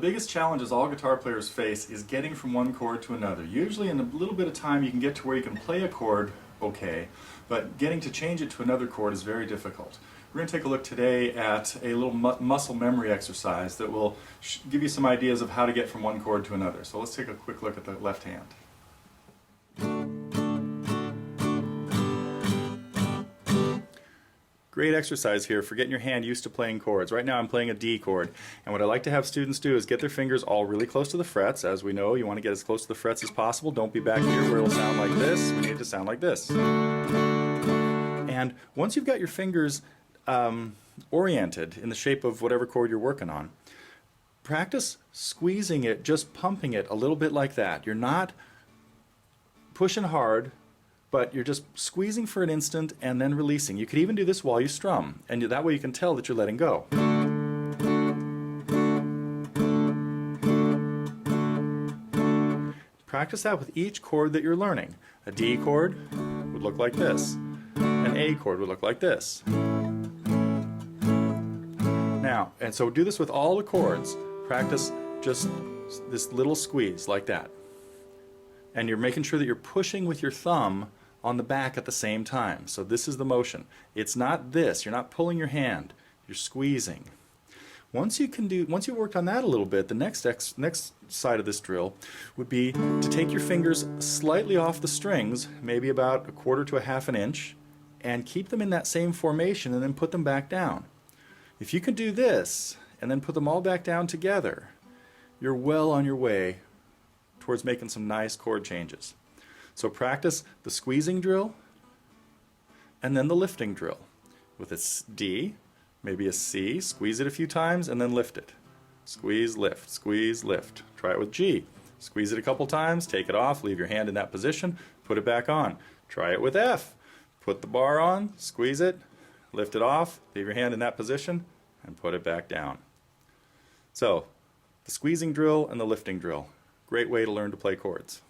biggest challenges all guitar players face is getting from one chord to another. Usually in a little bit of time you can get to where you can play a chord okay, but getting to change it to another chord is very difficult. We're going to take a look today at a little muscle memory exercise that will give you some ideas of how to get from one chord to another. So let's take a quick look at the left hand. Great exercise here for getting your hand used to playing chords. Right now I'm playing a D chord, and what I like to have students do is get their fingers all really close to the frets. As we know, you want to get as close to the frets as possible. Don't be back here where it'll sound like this. We need it to sound like this. And once you've got your fingers oriented in the shape of whatever chord you're working on, practice squeezing it, just pumping it a little bit like that. You're not pushing hard, but you're just squeezing for an instant and then releasing. You could even do this while you strum, and that way you can tell that you're letting go. Practice that with each chord that you're learning. A D chord would look like this. An A chord would look like this. Now, and so do this with all the chords. Practice just this little squeeze like that. And you're making sure that you're pushing with your thumb on the back at the same time. So this is the motion. It's not this. You're not pulling your hand. You're squeezing. Once you've worked on that a little bit, the next side of this drill would be to take your fingers slightly off the strings, maybe about 1/4 to 1/2 an inch, and keep them in that same formation and then put them back down. If you can do this and then put them all back down together, you're well on your way towards making some nice chord changes. So practice the squeezing drill and then the lifting drill. With a D, maybe a C, squeeze it a few times and then lift it. Squeeze, lift, squeeze, lift. Try it with G. Squeeze it a couple times, take it off, leave your hand in that position, put it back on. Try it with F. Put the bar on, squeeze it, lift it off, leave your hand in that position, and put it back down. So, the squeezing drill and the lifting drill. Great way to learn to play chords.